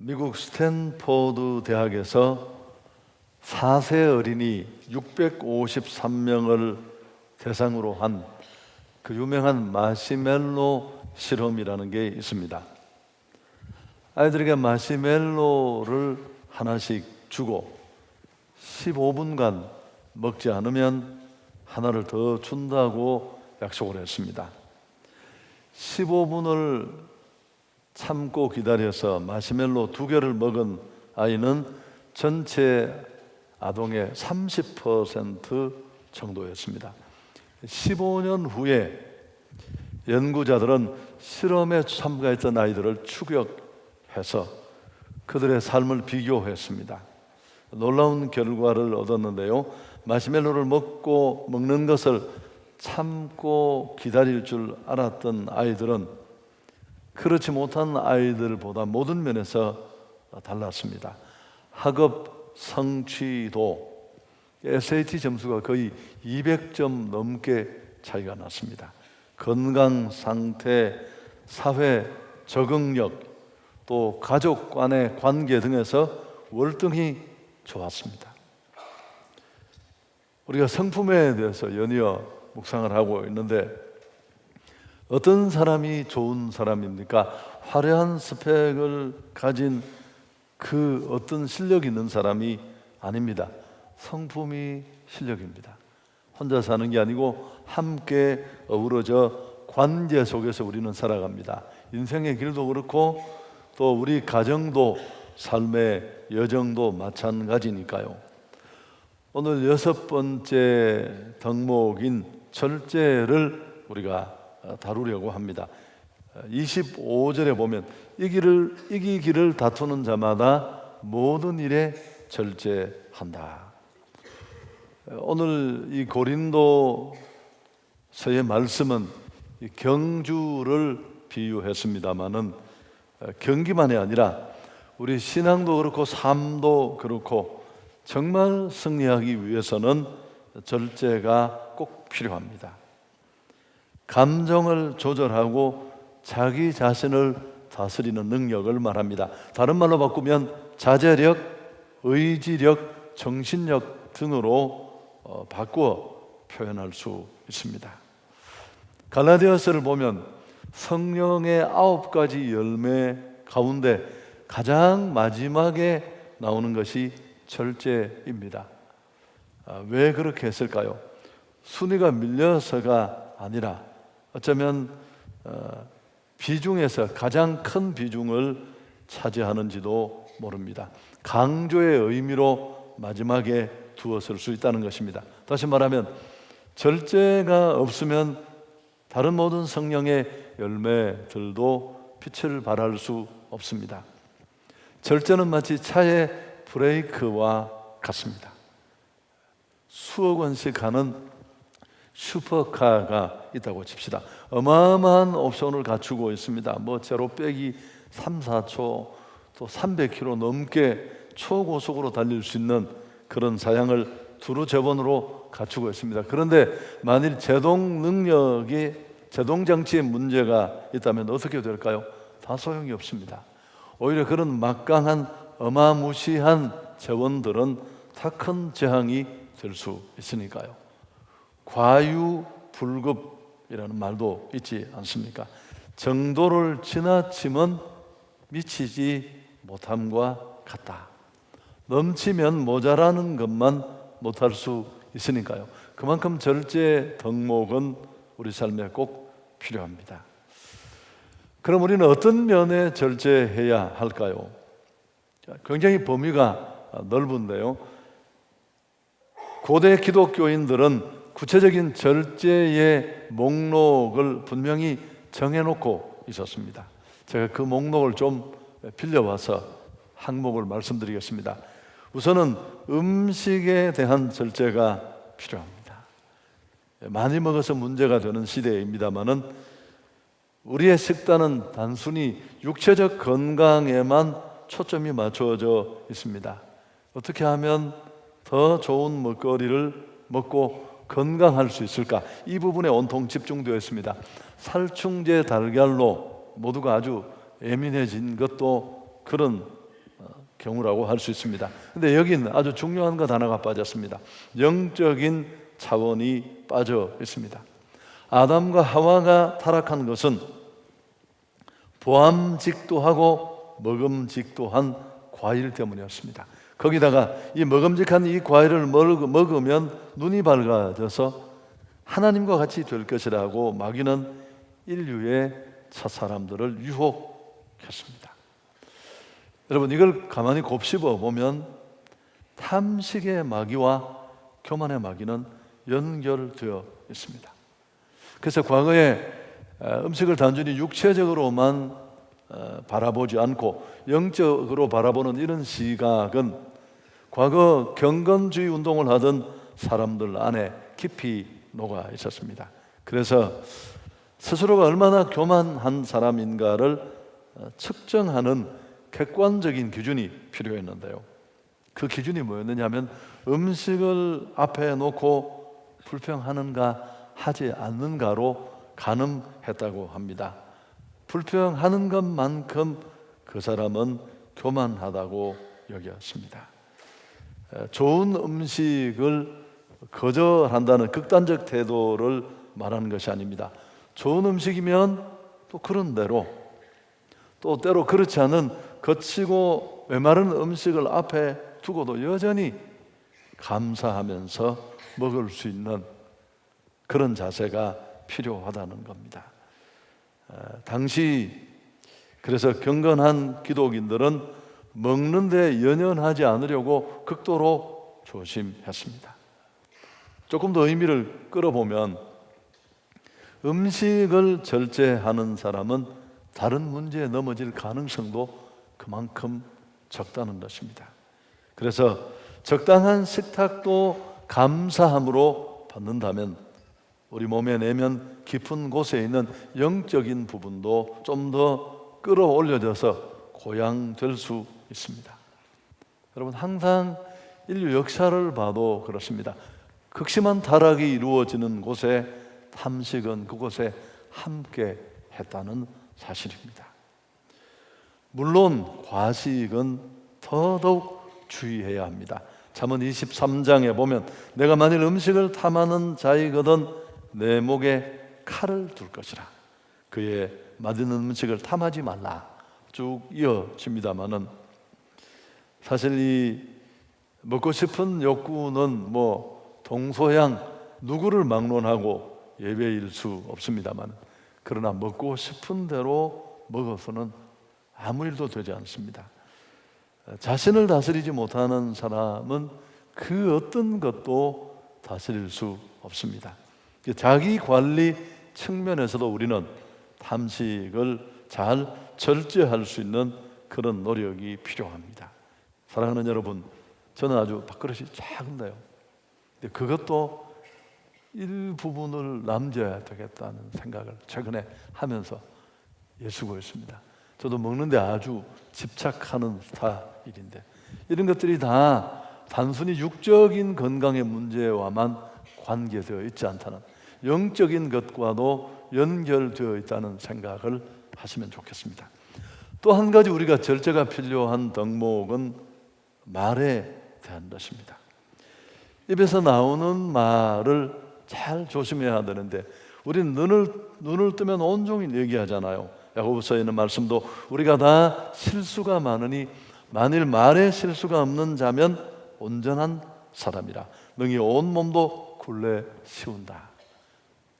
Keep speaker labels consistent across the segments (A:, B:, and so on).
A: 미국 스탠포드 대학에서 4세 어린이 653명을 대상으로 한 그 유명한 마시멜로 실험이라는 게 있습니다. 아이들에게 마시멜로를 하나씩 주고 15분간 먹지 않으면 하나를 더 준다고 약속을 했습니다. 15분을 참고 기다려서 마시멜로 2개를 먹은 아이는 전체 아동의 30% 정도였습니다. 15년 후에 연구자들은 실험에 참가했던 아이들을 추격해서 그들의 삶을 비교했습니다. 놀라운 결과를 얻었는데요. 마시멜로를 먹는 것을 참고 기다릴 줄 알았던 아이들은 그렇지 못한 아이들보다 모든 면에서 달랐습니다. 학업 성취도, SAT 점수가 거의 200점 넘게 차이가 났습니다. 건강 상태, 사회 적응력, 또 가족 간의 관계 등에서 월등히 좋았습니다. 우리가 성품에 대해서 연이어 묵상을 하고 있는데 어떤 사람이 좋은 사람입니까? 화려한 스펙을 가진 그 어떤 실력 있는 사람이 아닙니다. 성품이 실력입니다. 혼자 사는 게 아니고 함께 어우러져 관계 속에서 우리는 살아갑니다. 인생의 길도 그렇고 또 우리 가정도 삶의 여정도 마찬가지니까요. 오늘 6번째 덕목인 절제를 우리가 다루려고 합니다. 25절에 보면 이기기를 다투는 자마다 모든 일에 절제한다. 오늘 이 고린도서의 말씀은 경주를 비유했습니다마는 경기만이 아니라 우리 신앙도 그렇고 삶도 그렇고 정말 승리하기 위해서는 절제가 꼭 필요합니다. 감정을 조절하고 자기 자신을 다스리는 능력을 말합니다. 다른 말로 바꾸면 자제력, 의지력, 정신력 등으로 바꾸어 표현할 수 있습니다. 갈라디아서를 보면 성령의 9가지 열매 가운데 가장 마지막에 나오는 것이 절제입니다. 왜 그렇게 했을까요? 순위가 밀려서가 아니라 어쩌면 비중에서 가장 큰 비중을 차지하는지도 모릅니다. 강조의 의미로 마지막에 두었을 수 있다는 것입니다. 다시 말하면 절제가 없으면 다른 모든 성령의 열매들도 빛을 발할 수 없습니다. 절제는 마치 차의 브레이크와 같습니다. 수억 원씩 하는 슈퍼카가 있다고 칩시다. 어마어마한 옵션을 갖추고 있습니다. 제로 빼기 3, 4초 또 300km 넘게 초고속으로 달릴 수 있는 그런 사양을 두루 저번으로 갖추고 있습니다. 그런데 만일 제동 장치에 문제가 있다면 어떻게 될까요? 다 소용이 없습니다. 오히려 그런 막강한 어마무시한 재원들은 더 큰 재앙이 될 수 있으니까요. 과유불급이라는 말도 있지 않습니까? 정도를 지나치면 미치지 못함과 같다. 넘치면 모자라는 것만 못할 수 있으니까요. 그만큼 절제 덕목은 우리 삶에 꼭 필요합니다. 그럼 우리는 어떤 면에 절제해야 할까요? 굉장히 범위가 넓은데요. 고대 기독교인들은 구체적인 절제의 목록을 분명히 정해놓고 있었습니다. 제가 그 목록을 좀 빌려와서 항목을 말씀드리겠습니다. 우선은 음식에 대한 절제가 필요합니다. 많이 먹어서 문제가 되는 시대입니다마는 우리의 식단은 단순히 육체적 건강에만 초점이 맞춰져 있습니다. 어떻게 하면 더 좋은 먹거리를 먹고 건강할 수 있을까? 이 부분에 온통 집중되어 있습니다. 살충제 달걀로 모두가 아주 예민해진 것도 그런 경우라고 할 수 있습니다. 근데 여기는 아주 중요한 것 하나가 빠졌습니다. 영적인 차원이 빠져 있습니다. 아담과 하와가 타락한 것은 보암직도 하고 먹음직도 한 과일 때문이었습니다. 거기다가 이 먹음직한 이 과일을 먹으면 눈이 밝아져서 하나님과 같이 될 것이라고 마귀는 인류의 첫사람들을 유혹했습니다. 여러분, 이걸 가만히 곱씹어 보면 탐식의 마귀와 교만의 마귀는 연결되어 있습니다. 그래서 과거에 음식을 단순히 육체적으로만 바라보지 않고 영적으로 바라보는 이런 시각은 과거 경건주의 운동을 하던 사람들 안에 깊이 녹아 있었습니다. 그래서 스스로가 얼마나 교만한 사람인가를 측정하는 객관적인 기준이 필요했는데요. 그 기준이 뭐였느냐 하면 음식을 앞에 놓고 불평하는가 하지 않는가로 가늠했다고 합니다. 불평하는 것만큼 그 사람은 교만하다고 여겼습니다. 좋은 음식을 거절한다는 극단적 태도를 말하는 것이 아닙니다. 좋은 음식이면 또 그런 대로, 또 때로 그렇지 않은 거치고 메마른 음식을 앞에 두고도 여전히 감사하면서 먹을 수 있는 그런 자세가 필요하다는 겁니다. 당시 그래서 경건한 기독인들은 먹는 데 연연하지 않으려고 극도로 조심했습니다. 조금 더 의미를 끌어보면 음식을 절제하는 사람은 다른 문제에 넘어질 가능성도 그만큼 적다는 것입니다. 그래서 적당한 식탁도 감사함으로 받는다면 우리 몸의 내면 깊은 곳에 있는 영적인 부분도 좀 더 끌어올려져서 고양될 수 있습니다. 여러분, 항상 인류 역사를 봐도 그렇습니다. 극심한 타락이 이루어지는 곳에 탐식은 그곳에 함께 했다는 사실입니다. 물론 과식은 더더욱 주의해야 합니다. 잠언 23장에 보면 내가 만일 음식을 탐하는 자이거든 내 목에 칼을 둘 것이라. 그의 맛있는 음식을 탐하지 말라. 쭉 이어집니다마는 사실 이 먹고 싶은 욕구는 뭐 동서양 누구를 막론하고 예외일 수 없습니다만, 그러나 먹고 싶은 대로 먹어서는 아무 일도 되지 않습니다. 자신을 다스리지 못하는 사람은 그 어떤 것도 다스릴 수 없습니다. 자기 관리 측면에서도 우리는 탐식을 잘 절제할 수 있는 그런 노력이 필요합니다. 사랑하는 여러분, 저는 아주 밥그릇이 작은데요, 그것도 일부분을 남겨야 되겠다는 생각을 최근에 하면서 예수고였습니다. 저도 먹는데 아주 집착하는 스타일인데 이런 것들이 다 단순히 육적인 건강의 문제와만 관계되어 있지 않다는, 영적인 것과도 연결되어 있다는 생각을 하시면 좋겠습니다. 또 한 가지 우리가 절제가 필요한 덕목은 말에 대한 것입니다. 입에서 나오는 말을 잘 조심해야 되는데 우리는 눈을 뜨면 온종일 얘기하잖아요. 야고보서에 있는 말씀도 우리가 다 실수가 많으니 만일 말에 실수가 없는 자면 온전한 사람이라 능히 온 몸도 굴레 씌운다.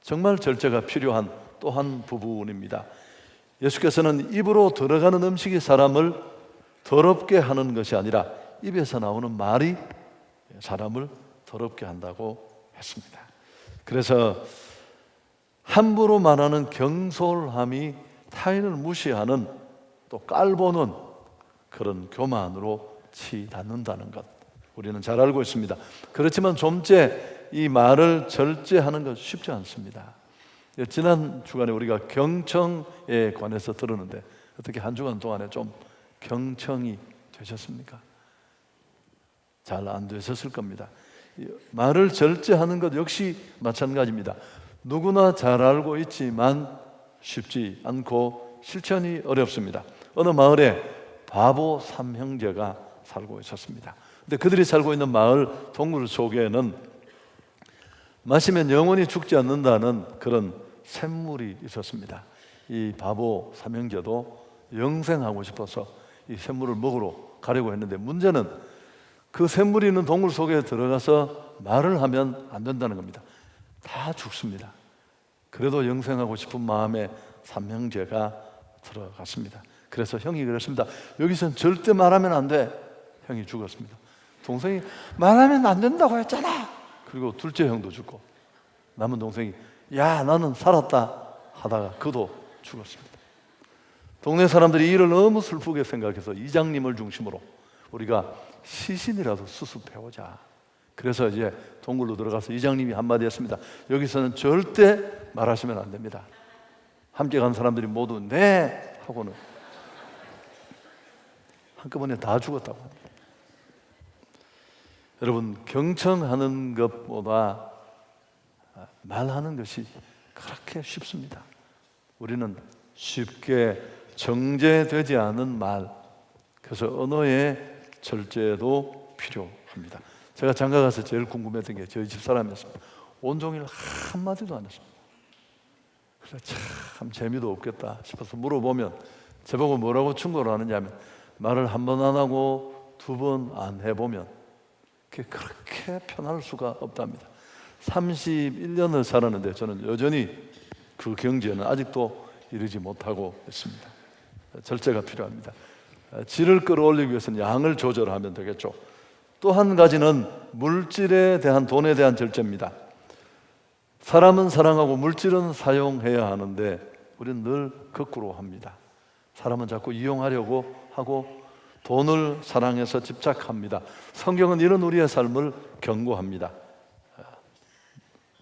A: 정말 절제가 필요한 또 한 부분입니다. 예수께서는 입으로 들어가는 음식이 사람을 더럽게 하는 것이 아니라 입에서 나오는 말이 사람을 더럽게 한다고 했습니다. 그래서 함부로 말하는 경솔함이 타인을 무시하는 또 깔보는 그런 교만으로 치닫는다는 것, 우리는 잘 알고 있습니다. 그렇지만 좀째 이 말을 절제하는 것 쉽지 않습니다. 지난 주간에 우리가 경청에 관해서 들었는데 어떻게 한 주간 동안에 좀 경청이 되셨습니까? 잘 안 되셨을 겁니다. 말을 절제하는 것 역시 마찬가지입니다. 누구나 잘 알고 있지만 쉽지 않고 실천이 어렵습니다. 어느 마을에 바보 삼형제가 살고 있었습니다. 근데 그들이 살고 있는 마을 동굴 속에는 마시면 영원히 죽지 않는다는 그런 샘물이 있었습니다. 이 바보 삼형제도 영생하고 싶어서 이 샘물을 먹으러 가려고 했는데, 문제는 그 샘물이 있는 동굴 속에 들어가서 말을 하면 안 된다는 겁니다. 다 죽습니다. 그래도 영생하고 싶은 마음에 삼형제가 들어갔습니다. 그래서 형이 그랬습니다. 여기선 절대 말하면 안 돼. 형이 죽었습니다. 동생이 말하면 안 된다고 했잖아. 그리고 둘째 형도 죽고, 남은 동생이 야 나는 살았다 하다가 그도 죽었습니다. 동네 사람들이 이를 너무 슬프게 생각해서 이장님을 중심으로 우리가 시신이라도 수습해오자. 그래서 이제 동굴로 들어가서 이장님이 한마디 했습니다. 여기서는 절대 말하시면 안 됩니다. 함께 간 사람들이 모두 네 하고는 한꺼번에 다 죽었다고 합니다. 여러분, 경청하는 것보다 말하는 것이 그렇게 쉽습니다. 우리는 쉽게 정제되지 않은 말, 그래서 언어의 절제도 필요합니다. 제가 장가 가서 제일 궁금했던 게 저희 집 사람이었습니다. 온종일 한마디도 안 했습니다. 그래서 참 재미도 없겠다 싶어서 물어보면 저보고 뭐라고 충고를 하느냐면, 말을 한 번 안 하고 두 번 안 해보면 그렇게 편할 수가 없답니다. 31년을 살았는데 저는 여전히 그 경지에는 아직도 이르지 못하고 있습니다. 절제가 필요합니다. 질을 끌어올리기 위해서는 양을 조절하면 되겠죠. 또 한 가지는 물질에 대한, 돈에 대한 절제입니다. 사람은 사랑하고 물질은 사용해야 하는데 우리는 늘 거꾸로 합니다. 사람은 자꾸 이용하려고 하고 돈을 사랑해서 집착합니다. 성경은 이런 우리의 삶을 경고합니다.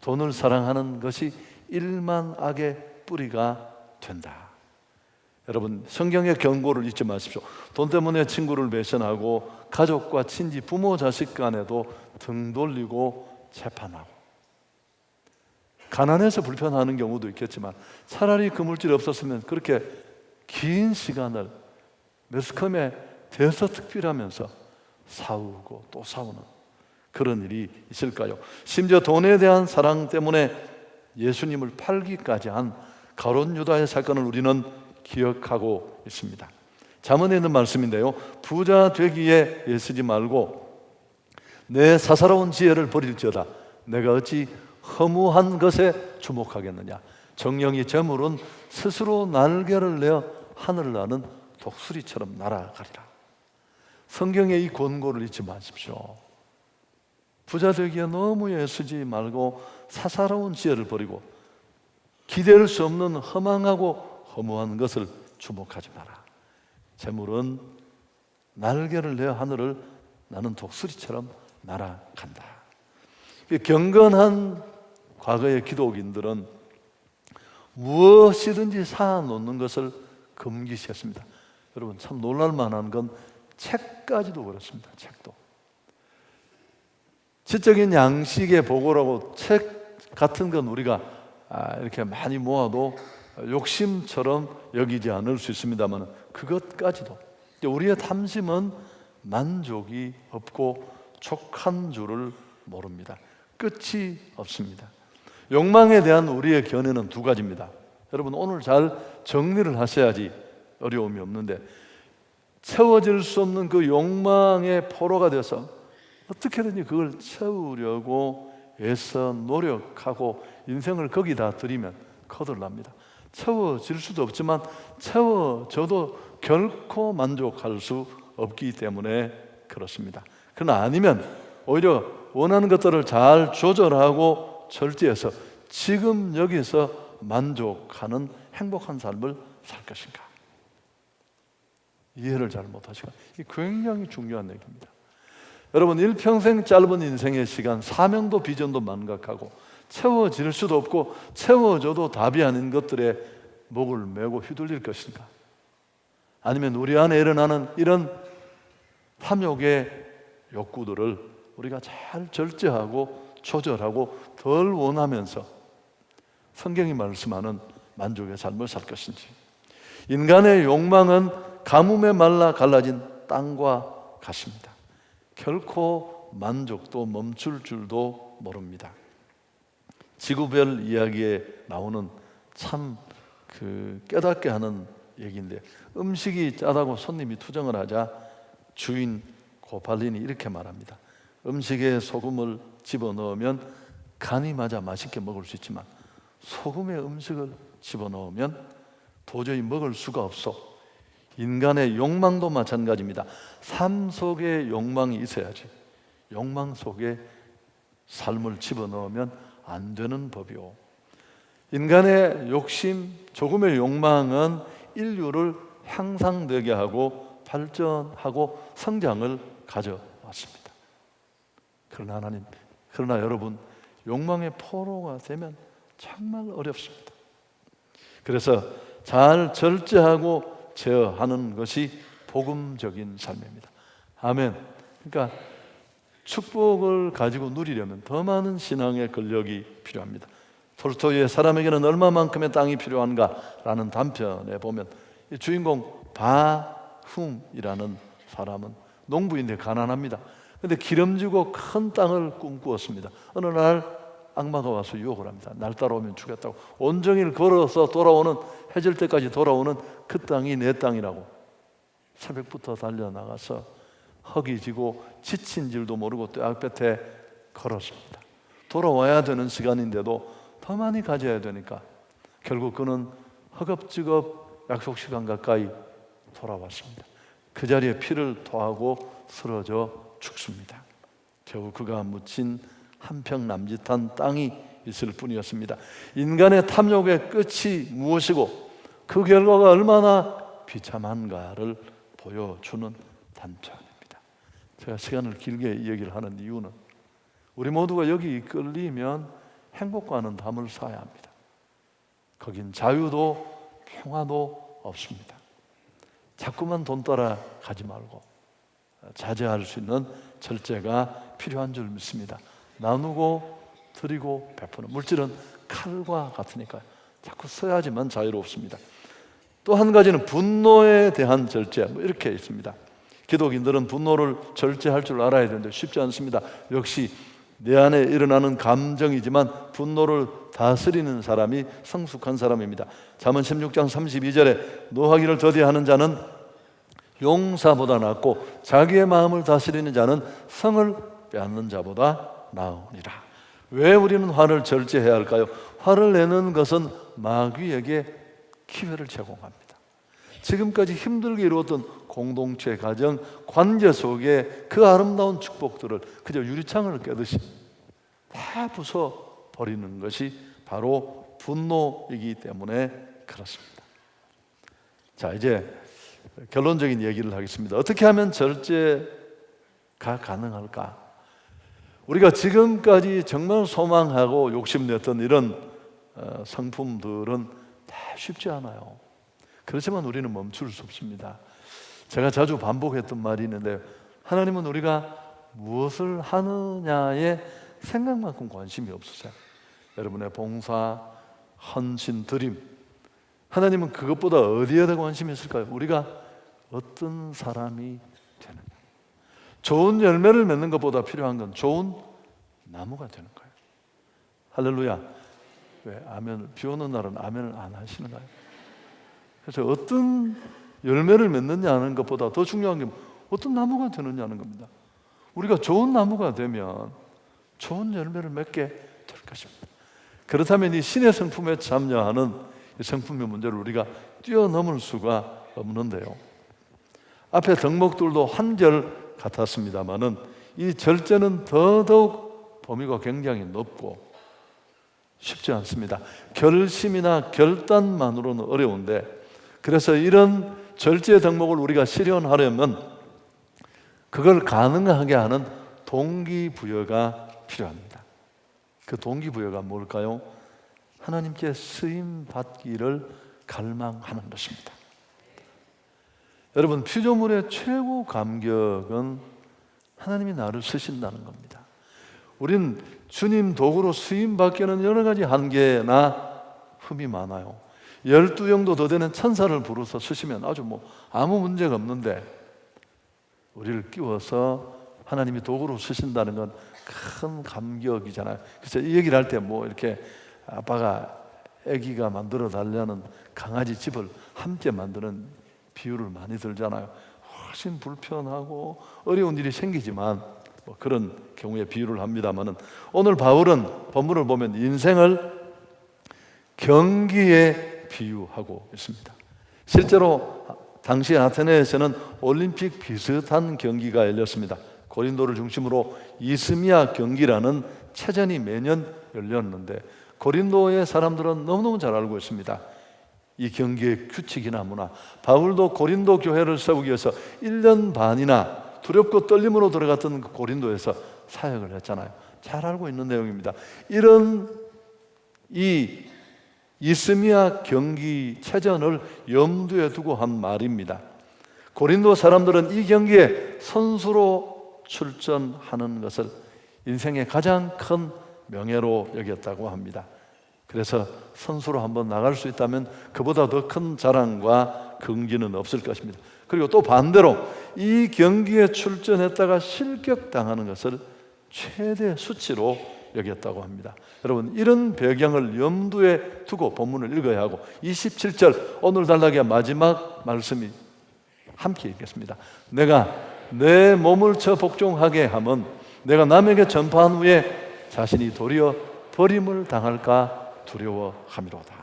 A: 돈을 사랑하는 것이 일만 악의 뿌리가 된다. 여러분, 성경의 경고를 잊지 마십시오. 돈 때문에 친구를 배신하고 가족과 친지, 부모, 자식 간에도 등 돌리고 재판하고, 가난해서 불편하는 경우도 있겠지만 차라리 그 물질이 없었으면 그렇게 긴 시간을 매스컴에 대서특필하면서 싸우고 또 싸우는 그런 일이 있을까요? 심지어 돈에 대한 사랑 때문에 예수님을 팔기까지 한 가룟 유다의 사건을 우리는 기억하고 있습니다. 잠언에 있는 말씀인데요, 부자 되기에 애쓰지 말고 내 사사로운 지혜를 버릴지어다. 내가 어찌 허무한 것에 주목하겠느냐. 정령이 재물은 스스로 날개를 내어 하늘을 나는 독수리처럼 날아가리라. 성경의 이 권고를 잊지 마십시오. 부자 되기에 너무 애쓰지 말고 사사로운 지혜를 버리고 기댈 수 없는 허망하고 허무한 것을 주목하지 마라. 재물은 날개를 내어 하늘을 나는 독수리처럼 날아간다. 경건한 과거의 기독인들은 무엇이든지 사놓는 것을 금기시했습니다. 여러분, 참 놀랄 만한 건 책까지도 그렇습니다. 책도 지적인 양식의 보고라고 책 같은 건 우리가 이렇게 많이 모아도 욕심처럼 여기지 않을 수 있습니다만, 그것까지도 우리의 탐심은 만족이 없고 족한 줄을 모릅니다. 끝이 없습니다. 욕망에 대한 우리의 견해는 두 가지입니다. 여러분, 오늘 잘 정리를 하셔야지 어려움이 없는데, 채워질 수 없는 그 욕망의 포로가 돼서 어떻게든지 그걸 채우려고 애써 노력하고 인생을 거기다 들이면 거덜납니다. 채워질 수도 없지만 채워져도 결코 만족할 수 없기 때문에 그렇습니다. 그러나 아니면 오히려 원하는 것들을 잘 조절하고 절제해서 지금 여기서 만족하는 행복한 삶을 살 것인가? 이해를 잘 못하시고, 이게 굉장히 중요한 얘기입니다. 여러분, 일평생 짧은 인생의 시간, 사명도 비전도 만각하고 채워질 수도 없고 채워져도 답이 아닌 것들에 목을 메고 휘둘릴 것인가? 아니면 우리 안에 일어나는 이런 탐욕의 욕구들을 우리가 잘 절제하고 조절하고 덜 원하면서 성경이 말씀하는 만족의 삶을 살 것인지. 인간의 욕망은 가뭄에 말라 갈라진 땅과 가십니다. 결코 만족도 멈출 줄도 모릅니다. 지구별 이야기에 나오는 참 깨닫게 하는 얘기인데, 음식이 짜다고 손님이 투정을 하자 주인 고팔린이 이렇게 말합니다. 음식에 소금을 집어넣으면 간이 맞아 맛있게 먹을 수 있지만 소금에 음식을 집어넣으면 도저히 먹을 수가 없어. 인간의 욕망도 마찬가지입니다. 삶 속에 욕망이 있어야지 욕망 속에 삶을 집어넣으면 안 되는 법이오. 인간의 욕심, 조금의 욕망은 인류를 향상되게 하고 발전하고 성장을 가져왔습니다. 그러나 여러분, 욕망의 포로가 되면 정말 어렵습니다. 그래서 잘 절제하고 제어하는 것이 복음적인 삶입니다. 아멘. 그러니까 축복을 가지고 누리려면 더 많은 신앙의 근력이 필요합니다. 톨스토이의 사람에게는 얼마만큼의 땅이 필요한가라는 단편에 보면 이 주인공 바훔이라는 사람은 농부인데 가난합니다. 그런데 기름지고 큰 땅을 꿈꾸었습니다. 어느 날 악마가 와서 유혹을 합니다. 날 따라오면 죽겠다고. 온종일 걸어서 돌아오는, 해질 때까지 돌아오는 그 땅이 내 땅이라고. 새벽부터 달려나가서 허기지고 지친 줄도 모르고 뙤약볕에 걸었습니다. 돌아와야 되는 시간인데도 더 많이 가져야 되니까 결국 그는 허겁지겁 약속 시간 가까이 돌아왔습니다. 그 자리에 피를 토하고 쓰러져 죽습니다. 겨우 그가 묻힌 한평 남짓한 땅이 있을 뿐이었습니다. 인간의 탐욕의 끝이 무엇이고 그 결과가 얼마나 비참한가를 보여주는 단편입니다. 제가 시간을 길게 이 얘기를 하는 이유는 우리 모두가 여기 이끌리면 행복과는 담을 쌓아야 합니다. 거긴 자유도 평화도 없습니다. 자꾸만 돈 따라 가지 말고 자제할 수 있는 절제가 필요한 줄 믿습니다. 나누고 드리고 베푸는 물질은 칼과 같으니까 자꾸 써야지만 자유롭습니다. 또 한 가지는 분노에 대한 절제, 이렇게 있습니다. 기독인들은 분노를 절제할 줄 알아야 되는데 쉽지 않습니다. 역시 내 안에 일어나는 감정이지만 분노를 다스리는 사람이 성숙한 사람입니다. 잠언 16장 32절에 노하기를 더디하는 자는 용사보다 낫고 자기의 마음을 다스리는 자는 성을 빼앗는 자보다 나으니라. 왜 우리는 화를 절제해야 할까요? 화를 내는 것은 마귀에게 기회를 제공합니다. 지금까지 힘들게 이루었던 공동체, 가정, 관계 속에 그 아름다운 축복들을 그저 유리창을 깨듯이 다 부숴버리는 것이 바로 분노이기 때문에 그렇습니다. 자, 이제 결론적인 얘기를 하겠습니다. 어떻게 하면 절제가 가능할까? 우리가 지금까지 정말 소망하고 욕심냈던 이런 상품들은 다 쉽지 않아요. 그렇지만 우리는 멈출 수 없습니다. 제가 자주 반복했던 말이 있는데 하나님은 우리가 무엇을 하느냐에 생각만큼 관심이 없으세요. 여러분의 봉사, 헌신, 드림, 하나님은 그것보다 어디에 더 관심이 있을까요? 우리가 어떤 사람이 되느냐. 좋은 열매를 맺는 것보다 필요한 건 좋은 나무가 되는 거예요. 할렐루야. 왜 아멘? 비 오는 날은 아멘을 안 하시는가요? 그래서 어떤 열매를 맺느냐는 것보다 더 중요한 게 어떤 나무가 되느냐는 겁니다. 우리가 좋은 나무가 되면 좋은 열매를 맺게 될 것입니다. 그렇다면 이 신의 성품에 참여하는 이 성품의 문제를 우리가 뛰어넘을 수가 없는데요. 앞에 덕목들도 한결 같았습니다마는 이 절제는 더더욱 범위가 굉장히 높고 쉽지 않습니다. 결심이나 결단만으로는 어려운데 그래서 이런 절제 덕목을 우리가 실현하려면 그걸 가능하게 하는 동기부여가 필요합니다. 그 동기부여가 뭘까요? 하나님께 쓰임 받기를 갈망하는 것입니다. 여러분, 피조물의 최고 감격은 하나님이 나를 쓰신다는 겁니다. 우린 주님 도구로 쓰임 받기에는 여러 가지 한계나 흠이 많아요. 12영도 더 되는 천사를 부르서 쓰시면 아주 아무 문제가 없는데 우리를 끼워서 하나님이 도구로 쓰신다는 건 큰 감격이잖아요. 그래서 이 얘기를 할 때 뭐 이렇게 아빠가 아기가 만들어 달라는 강아지 집을 함께 만드는 비유를 많이 들잖아요. 훨씬 불편하고 어려운 일이 생기지만 뭐 그런 경우에 비유를 합니다만은, 오늘 바울은 본문을 보면 인생을 경기에 비유하고 있습니다. 실제로 당시 아테네에서는 올림픽 비슷한 경기가 열렸습니다. 고린도를 중심으로 이스미아 경기라는 체전이 매년 열렸는데, 고린도의 사람들은 너무너무 잘 알고 있습니다. 이 경기의 규칙이나 문화. 바울도 고린도 교회를 세우기 위해서 1년 반이나 두렵고 떨림으로 들어갔던 그 고린도에서 사역을 했잖아요. 잘 알고 있는 내용입니다. 이런 이 이스미아 경기 체전을 염두에 두고 한 말입니다. 고린도 사람들은 이 경기에 선수로 출전하는 것을 인생의 가장 큰 명예로 여겼다고 합니다. 그래서 선수로 한번 나갈 수 있다면 그보다 더 큰 자랑과 긍지는 없을 것입니다. 그리고 또 반대로 이 경기에 출전했다가 실격당하는 것을 최대 수치로 여겼다고 합니다. 여러분, 이런 배경을 염두에 두고 본문을 읽어야 하고, 27절 오늘 단락의 마지막 말씀이 함께 읽겠습니다. 내가 내 몸을 쳐 복종하게 하면 내가 남에게 전파한 후에 자신이 도리어 버림을 당할까 두려워함이로다.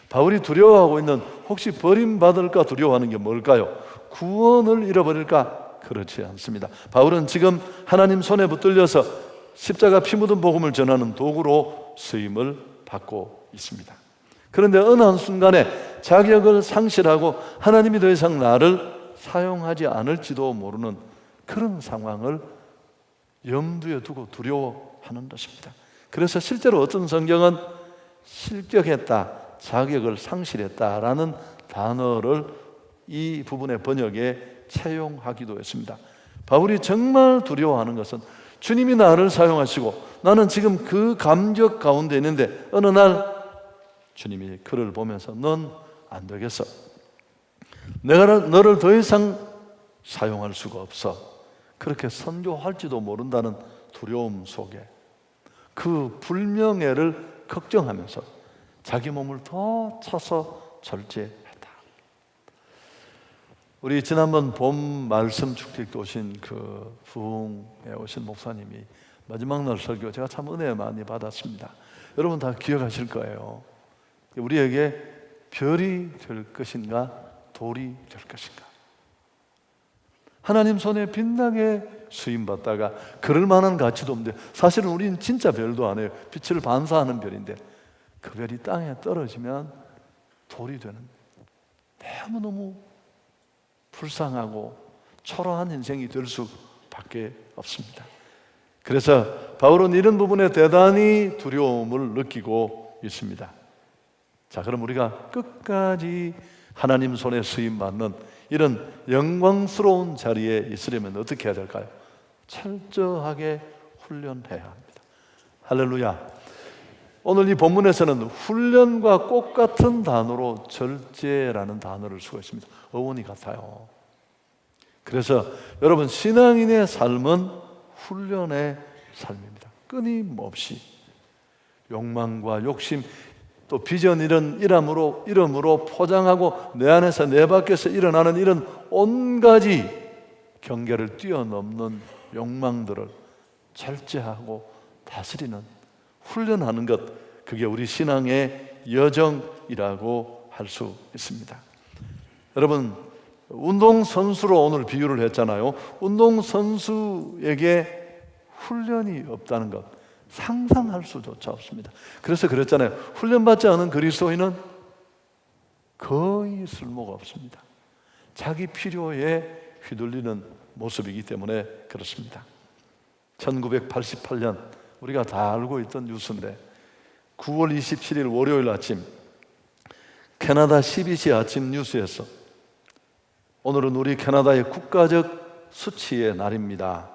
A: 바울이 두려워하고 있는, 혹시 버림받을까 두려워하는 게 뭘까요? 구원을 잃어버릴까? 그렇지 않습니다. 바울은 지금 하나님 손에 붙들려서 십자가 피 묻은 복음을 전하는 도구로 쓰임을 받고 있습니다. 그런데 어느 한순간에 자격을 상실하고 하나님이 더 이상 나를 사용하지 않을지도 모르는 그런 상황을 염두에 두고 두려워하는 것입니다. 그래서 실제로 어떤 성경은 실격했다, 자격을 상실했다라는 단어를 이 부분의 번역에 채용하기도 했습니다. 바울이 정말 두려워하는 것은 주님이 나를 사용하시고 나는 지금 그 감격 가운데 있는데 어느 날 주님이 그를 보면서 넌 안 되겠어. 내가 너를 더 이상 사용할 수가 없어. 그렇게 선교할지도 모른다는 두려움 속에 그 불명예를 걱정하면서 자기 몸을 더 차서 절제했다. 우리 지난번 봄 말씀 축제에 오신 그 부흥에 오신 목사님이 마지막 날 설교 제가 참 은혜 많이 받았습니다. 여러분 다 기억하실 거예요. 우리에게 별이 될 것인가 돌이 될 것인가. 하나님 손에 빛나게 수임받다가 그럴 만한 가치도 없는데, 사실은 우리는 진짜 별도 아니에요. 빛을 반사하는 별인데 그 별이 땅에 떨어지면 돌이 되는, 너무너무 불쌍하고 초라한 인생이 될 수밖에 없습니다. 그래서 바울은 이런 부분에 대단히 두려움을 느끼고 있습니다. 자, 그럼 우리가 끝까지 하나님 손에 쓰임받는 이런 영광스러운 자리에 있으려면 어떻게 해야 될까요? 철저하게 훈련해야 합니다. 할렐루야. 오늘 이 본문에서는 훈련과 꼭 같은 단어로 절제라는 단어를 쓰고 있습니다. 어원이 같아요. 그래서 여러분, 신앙인의 삶은 훈련의 삶입니다. 끊임없이 욕망과 욕심, 또 비전 이름으로 포장하고 내 안에서 내 밖에서 일어나는 이런 온가지 경계를 뛰어넘는 욕망들을 절제하고 다스리는, 훈련하는 것, 그게 우리 신앙의 여정이라고 할 수 있습니다. 여러분, 운동선수로 오늘 비유를 했잖아요. 운동선수에게 훈련이 없다는 것 상상할 수조차 없습니다. 그래서 그랬잖아요. 훈련받지 않은 그리스도인은 거의 쓸모가 없습니다. 자기 필요에 휘둘리는 모습이기 때문에 그렇습니다. 1988년 우리가 다 알고 있던 뉴스인데 9월 27일 월요일 아침 캐나다 CBC 아침 뉴스에서 오늘은 우리 캐나다의 국가적 수치의 날입니다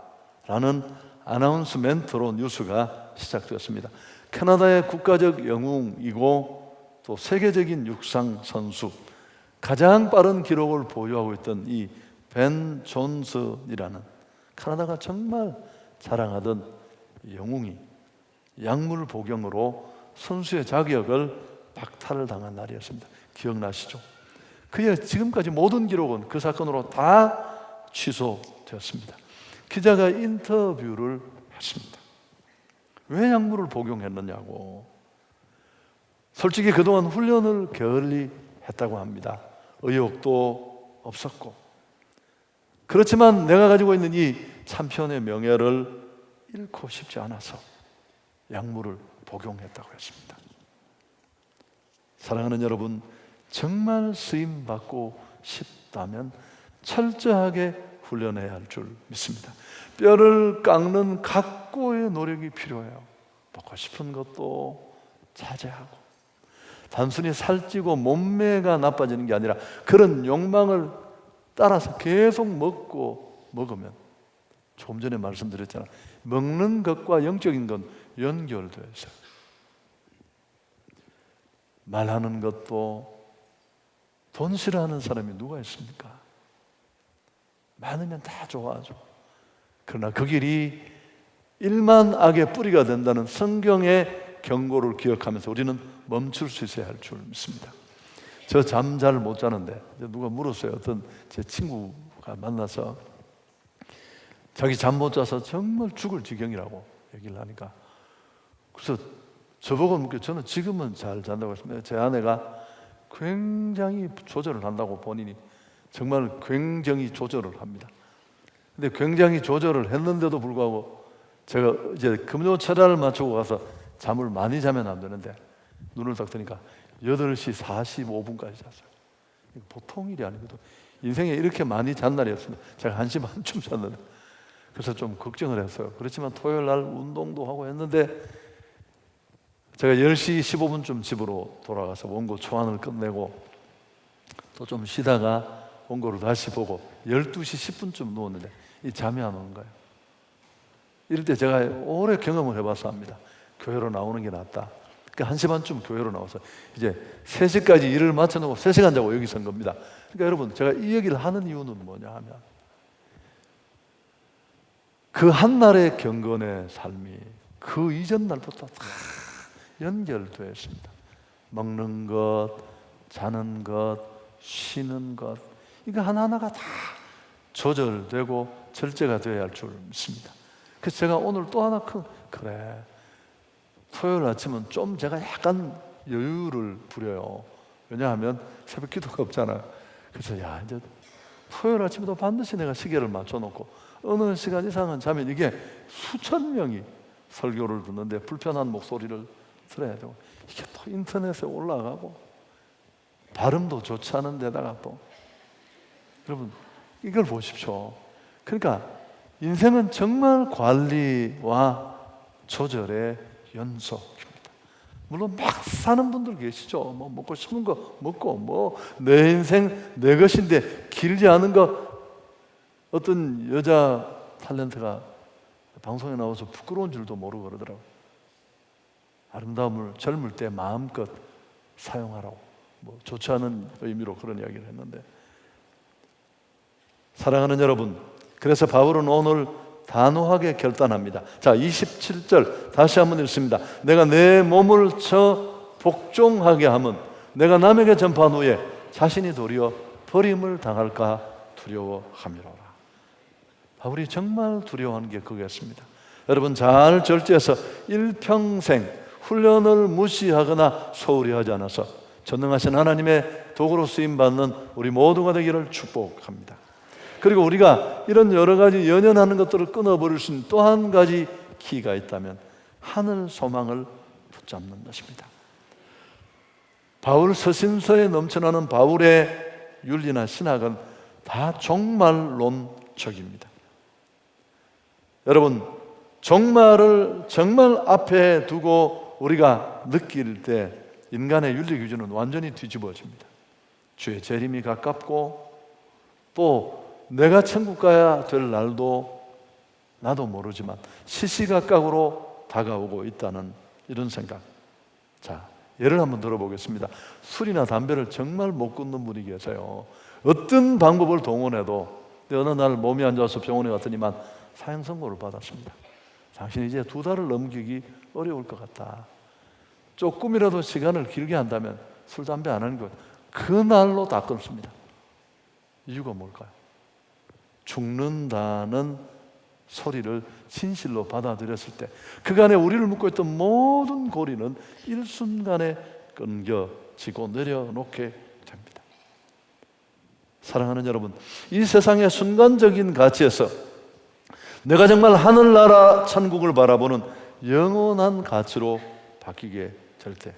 A: 라는 아나운스멘트로 뉴스가 시작되었습니다. 캐나다의 국가적 영웅이고 또 세계적인 육상 선수, 가장 빠른 기록을 보유하고 있던 이 벤 존슨이라는 캐나다가 정말 자랑하던 영웅이 약물 복용으로 선수의 자격을 박탈을 당한 날이었습니다. 기억나시죠? 그의 지금까지 모든 기록은 그 사건으로 다 취소되었습니다. 기자가 인터뷰를 했습니다. 왜 약물을 복용했느냐고. 솔직히 그동안 훈련을 게을리 했다고 합니다. 의욕도 없었고. 그렇지만 내가 가지고 있는 이 참편의 명예를 잃고 싶지 않아서 약물을 복용했다고 했습니다. 사랑하는 여러분, 정말 쓰임 받고 싶다면 철저하게 훈련해야 할 줄 믿습니다. 뼈를 깎는 각고의 노력이 필요해요. 먹고 싶은 것도 자제하고, 단순히 살찌고 몸매가 나빠지는 게 아니라 그런 욕망을 따라서 계속 먹으면, 조금 전에 말씀드렸잖아요. 먹는 것과 영적인 건 연결되어 있어요. 말하는 것도, 돈 싫어하는 사람이 누가 있습니까? 많으면 다 좋아하죠. 그러나 그 길이 일만 악의 뿌리가 된다는 성경의 경고를 기억하면서 우리는 멈출 수 있어야 할 줄 믿습니다. 저 잠 잘 못 자는데 누가 물었어요. 어떤 제 친구가 만나서 자기 잠 못 자서 정말 죽을 지경이라고 얘기를 하니까, 그래서 저보고 묻게, 저는 지금은 잘 잔다고 했습니다. 제 아내가 굉장히 조절을 한다고, 본인이 정말 굉장히 조절을 합니다. 근데 굉장히 조절을 했는데도 불구하고 제가 이제 금요철야를 맞추고 가서 잠을 많이 자면 안 되는데 눈을 딱 뜨니까 8시 45분까지 잤어요. 보통 일이 아니거든요. 인생에 이렇게 많이 잔 날이 없습니다. 제가 1시 반쯤 잤는데, 그래서 좀 걱정을 했어요. 그렇지만 토요일 날 운동도 하고 했는데 제가 10시 15분쯤 집으로 돌아가서 원고 초안을 끝내고 또 좀 쉬다가 원고를 다시 보고 12시 10분쯤 누웠는데 이 잠이 안 오는 거예요. 이럴 때 제가 오래 경험을 해봐서 합니다. 교회로 나오는 게 낫다. 그러니까 1시 반쯤 교회로 나와서 이제 3시까지 일을 마쳐놓고 3시간 자고 여기 선 겁니다. 그러니까 여러분, 제가 이 얘기를 하는 이유는 뭐냐 하면, 그 한날의 경건의 삶이 그 이전 날부터 다 연결되어 있습니다. 먹는 것, 자는 것, 쉬는 것, 이거 하나하나가 다 조절되고 절제가 되어야 할 줄 믿습니다. 그래서 제가 오늘 또 하나 그래, 토요일 아침은 좀 제가 약간 여유를 부려요. 왜냐하면 새벽 기도가 없잖아요. 그래서 이제 토요일 아침에도 반드시 내가 시계를 맞춰놓고 어느 시간 이상은 자면, 이게 수천 명이 설교를 듣는데 불편한 목소리를 들어야 되고, 이게 또 인터넷에 올라가고 발음도 좋지 않은 데다가 또, 여러분 이걸 보십시오. 그러니까 인생은 정말 관리와 조절의 연속입니다. 물론 막 사는 분들 계시죠. 뭐 먹고 싶은 거 먹고, 뭐 내 인생 내 것인데 길지 않은 거. 어떤 여자 탤런트가 방송에 나와서 부끄러운 줄도 모르고 그러더라고요. 아름다움을 젊을 때 마음껏 사용하라고, 뭐 좋지 않은 의미로 그런 이야기를 했는데, 사랑하는 여러분, 그래서 바울은 오늘 단호하게 결단합니다. 자, 27절 다시 한번 읽습니다. 내가 내 몸을 쳐 복종하게 하면 내가 남에게 전파한 후에 자신이 도리어 버림을 당할까 두려워함이로라. 바울이 정말 두려워하는 게 그거였습니다. 여러분, 잘 절제해서 일평생 훈련을 무시하거나 소홀히 하지 않아서 전능하신 하나님의 도구로 쓰임받는 우리 모두가 되기를 축복합니다. 그리고 우리가 이런 여러 가지 연연하는 것들을 끊어버릴 수 있는 또 한 가지 키가 있다면 하늘 소망을 붙잡는 것입니다. 바울 서신서에 넘쳐나는 바울의 윤리나 신학은 다 종말론적입니다. 여러분, 종말을 정말 앞에 두고 우리가 느낄 때 인간의 윤리 기준은 완전히 뒤집어집니다. 주의 재림이 가깝고 또 내가 천국 가야 될 날도 나도 모르지만 시시각각으로 다가오고 있다는 이런 생각. 자, 예를 한번 들어보겠습니다. 술이나 담배를 정말 못 끊는 분이 계세요. 어떤 방법을 동원해도 근데 어느 날 몸이 안 좋아서 병원에 갔더니만 사형 선고를 받았습니다. 당신이 이제 2달을 넘기기 어려울 것 같다. 조금이라도 시간을 길게 한다면 술, 담배 안 하는 것, 그날로 다 끊습니다. 이유가 뭘까요? 죽는다는 소리를 진실로 받아들였을 때 그간에 우리를 묶고 있던 모든 고리는 일순간에 끊겨지고 내려놓게 됩니다. 사랑하는 여러분, 이 세상의 순간적인 가치에서 내가 정말 하늘나라 천국을 바라보는 영원한 가치로 바뀌게 될 때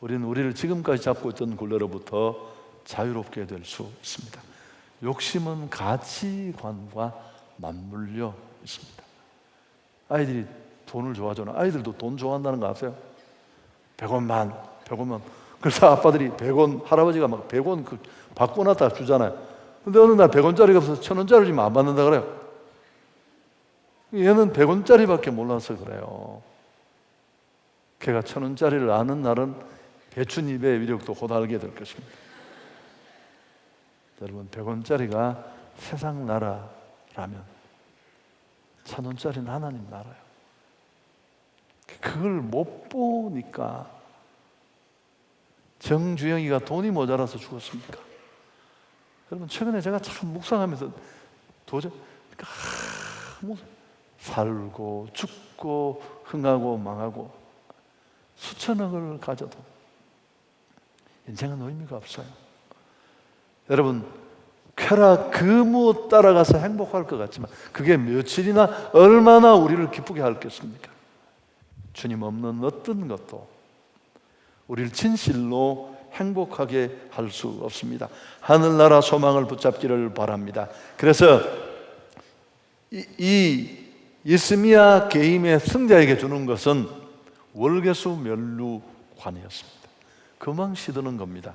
A: 우리는 우리를 지금까지 잡고 있던 굴레로부터 자유롭게 될 수 있습니다. 욕심은 가치관과 맞물려 있습니다. 아이들이 돈을 좋아하잖아요. 아이들도 돈 좋아한다는 거 아세요? 100원만. 그래서 아빠들이 100원, 할아버지가 막 100원 받고 나다 주잖아요. 근데 어느 날 100원짜리가 없어서 1000원짜리 주면 안 받는다 그래요. 얘는 100원짜리밖에 몰라서 그래요. 걔가 1000원짜리를 아는 날은 배춧잎의 위력도 곧 알게 될 것입니다. 여러분, 100원짜리가 세상 나라라면 1000원짜리는 하나님 나라예요. 그걸 못 보니까 정주영이가 돈이 모자라서 죽었습니까? 여러분, 최근에 제가 참 묵상하면서 도저히 살고 죽고 흥하고 망하고 수천억을 가져도 인생은 의미가 없어요. 여러분, 쾌락 그 무엇 따라가서 행복할 것 같지만 그게 며칠이나 얼마나 우리를 기쁘게 하겠습니까? 주님 없는 어떤 것도 우리를 진실로 행복하게 할 수 없습니다. 하늘나라 소망을 붙잡기를 바랍니다. 그래서 이 예스미야 게임의 승자에게 주는 것은 월계수 면류관이었습니다. 금왕 시드는 겁니다.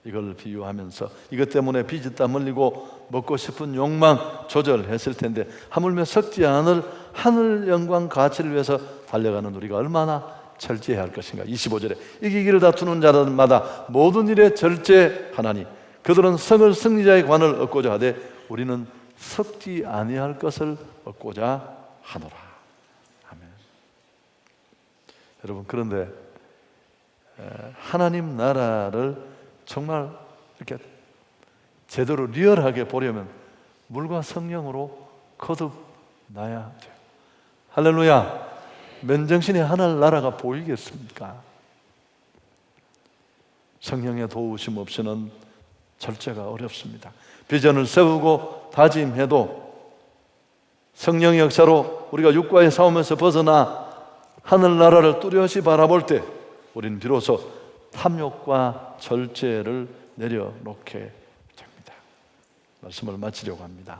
A: 이걸 비유하면서 이것 때문에 빚이 땀 흘리고 먹고 싶은 욕망 조절했을 텐데 하물며 썩지 않을 하늘 영광 가치를 위해서 달려가는 우리가 얼마나 절제해야 할 것인가. 25절에 이기기를 다투는 자들마다 모든 일에 절제하나니 그들은 성을 승리자의 관을 얻고자 하되 우리는 썩지 아니할 것을 얻고자 하노라. 아멘. 여러분, 그런데 하나님 나라를 정말 이렇게 제대로 리얼하게 보려면 물과 성령으로 거듭나야 돼요. 할렐루야. 맨정신에 하늘나라가 보이겠습니까? 성령의 도우심 없이는 절제가 어렵습니다. 비전을 세우고 다짐해도 성령의 역사로 우리가 육과의 싸움에서 벗어나 하늘나라를 뚜렷이 바라볼 때 우리는 비로소 탐욕과 절제를 내려놓게 됩니다. 말씀을 마치려고 합니다.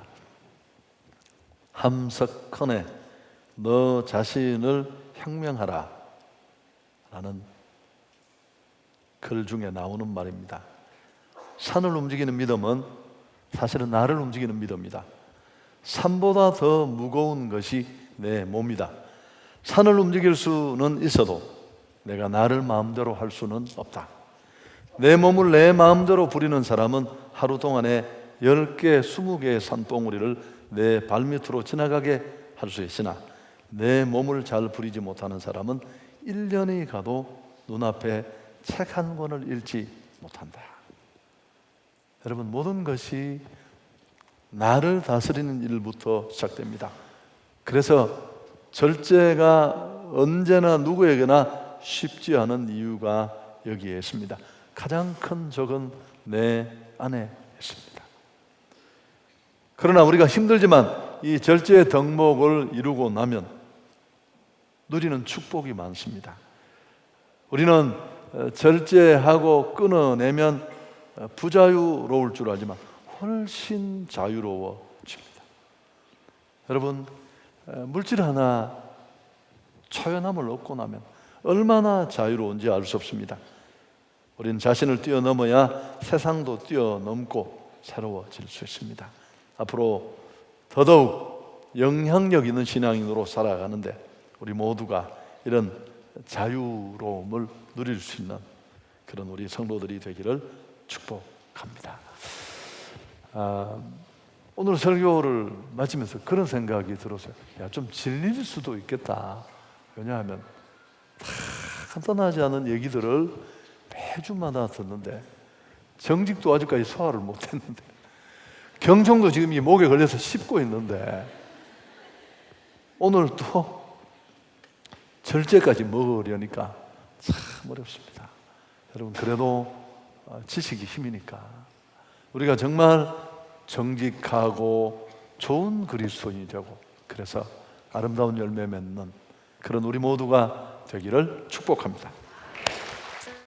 A: 함석헌에 너 자신을 혁명하라 라는 글 중에 나오는 말입니다. 산을 움직이는 믿음은 사실은 나를 움직이는 믿음이다. 산보다 더 무거운 것이 내 몸이다. 산을 움직일 수는 있어도 내가 나를 마음대로 할 수는 없다. 내 몸을 내 마음대로 부리는 사람은 하루 동안에 10개, 20개의 산봉우리를 내 발밑으로 지나가게 할 수 있으나 내 몸을 잘 부리지 못하는 사람은 1년이 가도 눈앞에 책 한 권을 읽지 못한다. 여러분, 모든 것이 나를 다스리는 일부터 시작됩니다. 그래서 절제가 언제나 누구에게나 쉽지 않은 이유가 여기에 있습니다. 가장 큰 적은 내 안에 있습니다. 그러나 우리가 힘들지만 이 절제의 덕목을 이루고 나면 누리는 축복이 많습니다. 우리는 절제하고 끊어내면 부자유로울 줄 알지만 훨씬 자유로워집니다. 여러분, 물질 하나 초연함을 얻고 나면 얼마나 자유로운지 알 수 없습니다. 우리는 자신을 뛰어넘어야 세상도 뛰어넘고 새로워질 수 있습니다. 앞으로 더더욱 영향력 있는 신앙인으로 살아가는데 우리 모두가 이런 자유로움을 누릴 수 있는 그런 우리 성도들이 되기를 축복합니다. 오늘 설교를 마치면서 그런 생각이 들었어요. 야, 좀 질릴 수도 있겠다. 왜냐하면 다 간단하지 않은 얘기들을 매주마다 듣는데, 정직도 아직까지 소화를 못했는데, 경청도 지금 이 목에 걸려서 씹고 있는데, 오늘 또 절제까지 먹으려니까 참 어렵습니다. 여러분, 그래도 지식이 힘이니까 우리가 정말 정직하고 좋은 그리스도인이 되고, 그래서 아름다운 열매 맺는 그런 우리 모두가 되기를 축복합니다.